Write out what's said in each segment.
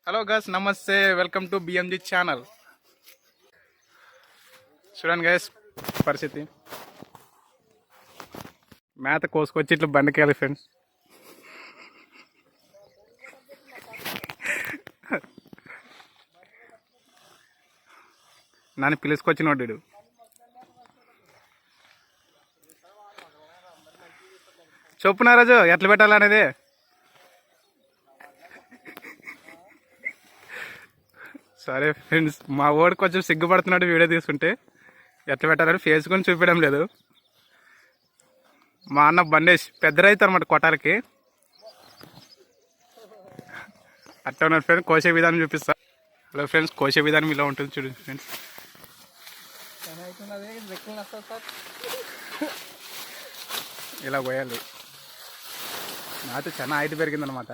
Hello guys, నమస్తే, welcome to బిఎంజీ channel. చూడండి guys, పరిస్థితి మేత కోసుకొచ్చి ఇట్లా బండికేయాలి ఫ్రెండ్స్. నన్ను పిలుచుకొచ్చినోడు వీడు. చెప్పునా రాజు ఎట్లా పెట్టాలనేది. సరే ఫ్రెండ్స్, మా వాడు కొంచెం సిగ్గుపడుతున్నాడు వీడియో తీసుకుంటే. ఎట్లా పెట్టాలని ఫేస్ కొని చూపించడం లేదు. మా అన్న బండేష్ పెద్ద రైతు అనమాట కొట్టాలకి. అట్లా ఉన్నాడు ఫ్రెండ్స్. కోసే విధానం చూపిస్తా. హలో ఫ్రెండ్స్, కోసే విధానం ఇలా ఉంటుంది చూడండి ఫ్రెండ్స్. ఇలా పోయాలి. నాతో చాలా హైట్ పెరిగిందనమాట.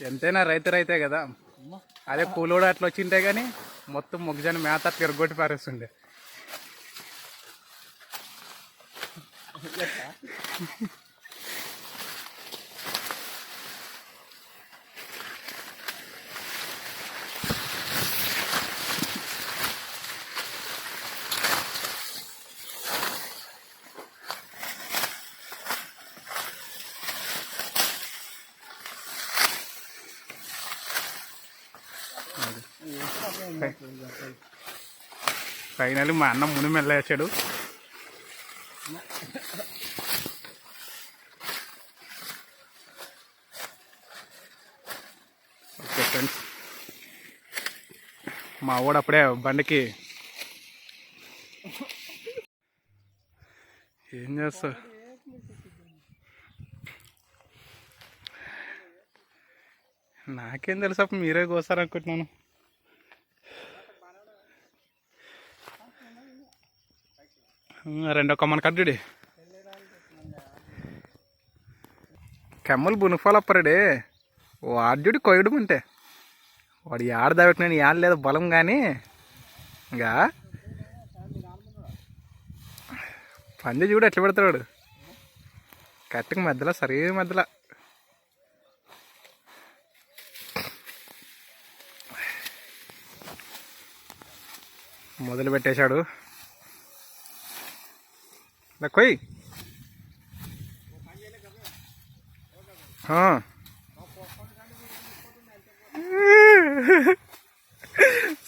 ఎంతైనా రైతే కదా. అదే కూలోడు అట్లా వచ్చింటే కానీ మొత్తం మొగ్గుజాన్ని మేత అట్లా ఎరగొట్టి పారేస్తుండే. ఫైనల్ మా అన్న ముని మెల్లేసాడు. ఓకే ఫ్రెండ్స్, మా వాడు అప్పుడే బండికి ఏం చేస్తా. నాకేం తెలుసు, అప్పుడు మీరే కోసారనుకుంటున్నాను. రెండో కమ్మని కడ్డుడి కెమ్మలు బునుఫాలప్పరాడే వాడ్యుడి కొయ్యడం అంటే వాడు ఏడ దాబెట్టిన ఏడ లేదు బలం. కానీ ఇంకా పంది చూడు ఎట్లా పెడతాడు కట్టకి మధ్యలో, సరే మధ్యలో. మొదలు పెట్టేశాడు. కొయ్యి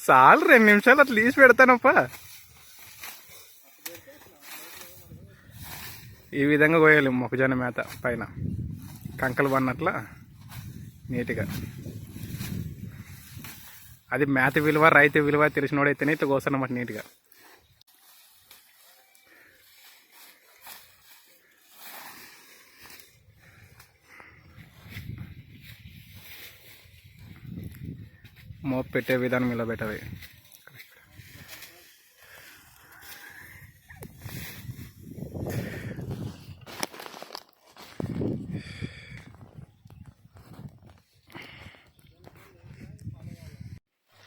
చాలు, 2 నిమిషాలు అట్లా తీసి పెడతానప్ప. ఈ విధంగా కోయాలి మొక్కజొన్న మేత పైన కంకలు పడినట్ల నీట్గా. అది మేత విలువ, రైతు విలువ తెలిసినోడైతేనే ఇట్లా కోస్తానమాట నీట్గా. మోపు పెట్టే విధానం ఇలా పెట్టాలి.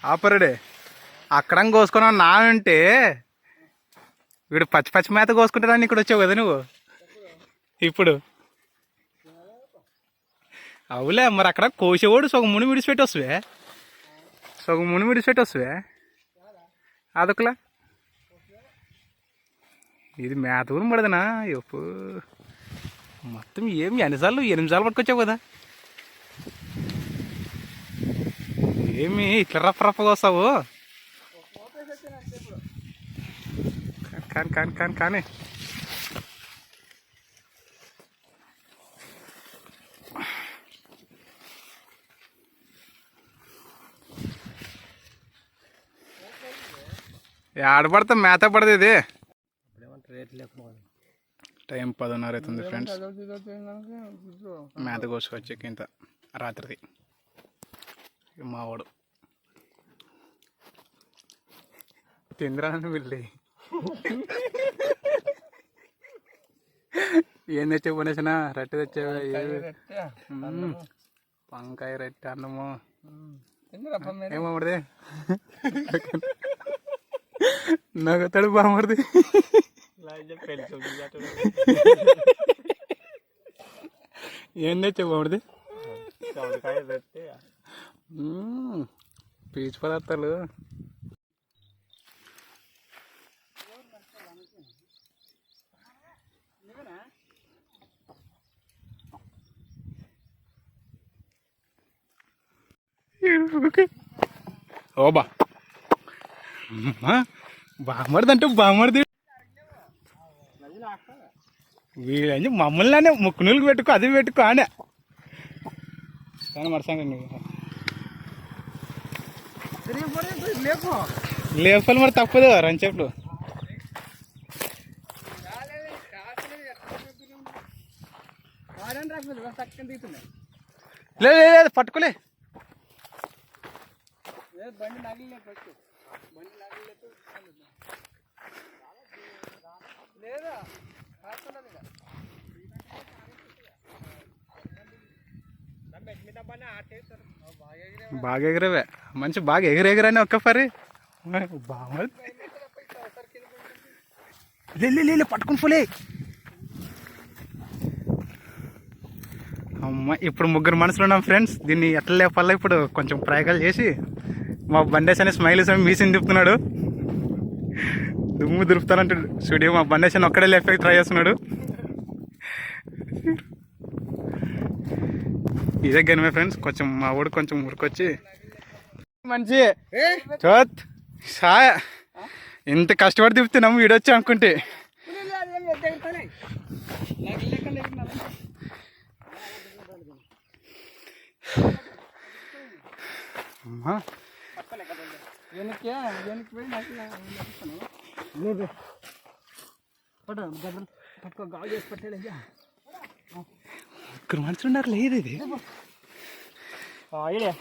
ఆపరుడే అక్కడ కోసుకున్నా నా అంటే వీడు పచ్చి మేత కోసుకుంటాడని ఇక్కడ వచ్చావు కదా నువ్వు. ఇప్పుడు అవులే, మరి అక్కడ కోసేవాడు సగం ముని విడిచిపెట్టి వస్తువే, సగం ముని విడిచిపెట్టి వస్తువే అదొకలా. ఇది మేత కూడా పడదనా ఎప్పు మొత్తం. ఏమి 8 సార్లు పట్టుకొచ్చావు కదా. ఏమి ఇట్లా రఫ్గా వస్తావు. కానీ ఆడపడతా మేత పడదు. ఇది టైం 10:30 అవుతుంది ఫ్రెండ్స్. మేత కోసుకొచ్చాక ఇంత రాత్రిది. మావాడు తిందిరాని వెళ్ళి ఏం తెచ్చావు పనేసిన రొట్టె తెచ్చావా? వంకాయ రొట్టె అన్నము ఏమమ్మడిది నాకు తడు బామడిది ఏం తెచ్చావుడిది పీచు పదార్థాలు. ఓబా బామర్ది అంటే బామర్ది వీళ్ళని మమ్మల్ని ముక్కునూలుకు పెట్టుకో అది పెట్టుకో ఆనే కానీ మరసంగా లేపాలి మరి తప్పదు రంచెప్పుడు. లేదు లేదు పట్టుకోలే బండి నగిలే ఫస్ట్ బండి నగిలేదు లేదా బాగా ఎగిరేవే మంచి బాగా ఎగిరెగిరని ఒక్కసారి బాగా పట్టుకుని పోలే. అమ్మ ఇప్పుడు ముగ్గురు మనుషులు ఉన్నాం ఫ్రెండ్స్. దీన్ని ఎట్లా లేపాలా ఇప్పుడు కొంచెం ప్రయోగాలు చేసి మా బండేస్ అని స్మైల్ మీసిని తిప్పుతున్నాడు. దుమ్ము దురుపుతానంటాడు స్టూడియో. మా బండేస్ అని ఒక్కడే లేపే ట్రై చేస్తున్నాడు. ఇదే గనిమే ఫ్రెండ్స్. కొంచెం మా ఊడు కొంచెం ఊరికొచ్చి మంచి చోత్ సాయ ఎంత కష్టపడి తిప్పుతున్నాము వీడొచ్చి అనుకుంటే. ముగ్గురు మనుషులు ఉన్నారు లేదు ఇది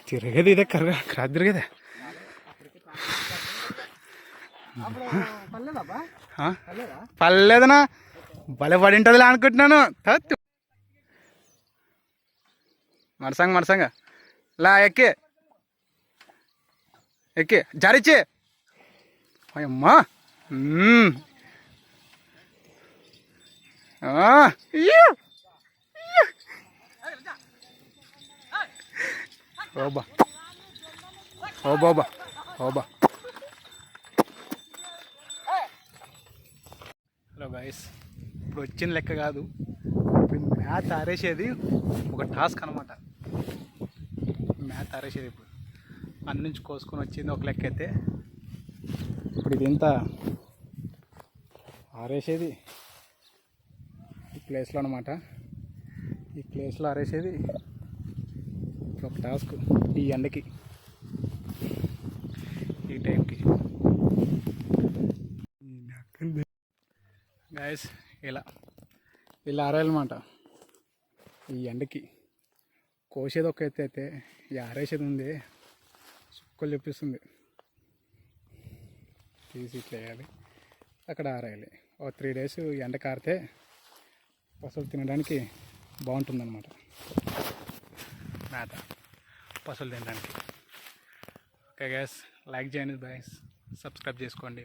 తిరగదు ఇదే క్రాస్ తిరగదే. పర్లేదనా భలే పడి ఉంటుందిలే అనుకుంటున్నాను. మరసంగా లా ఎక్కే జారిచ్చే అమ్మా ఓబా ఓబా ఓబా. హలో గైస్, ఇప్పుడు వచ్చిన లెక్క కాదు, మ్యాథ్ ఆరేసేది ఒక టాస్క్ అనమాట. మ్యాథ్ ఆరేసేది ఇప్పుడు అన్ని నుంచి కోసుకొని వచ్చింది ఒక లెక్క అయితే, ఇప్పుడు ఇది ఎంత ఆరేసేది ఈ ప్లేస్లో అనమాట. ఈ ప్లేస్లో ఆరేసేది ఒక టాస్క్. ఈ ఎండకి ఈ టైంకి గైస్ ఇలా ఆరేయాలన్నమాట. ఈ ఎండకి కోసేది ఒక ఎత్తు అయితే ఈ ఆరేసేది ఉంది సుక్కలు చెప్పిస్తుంది. తీసి ఇట్లా వేయాలి, అక్కడ ఆరేయాలి. ఒక 3 days ఎండ కారితే పశువులు తినడానికి బాగుంటుందన్నమాట. మేత పశువులు తినడానికి. ఓకే గైస్, లైక్ చేయండి, బాయ్స్ సబ్స్క్రైబ్ చేసుకోండి.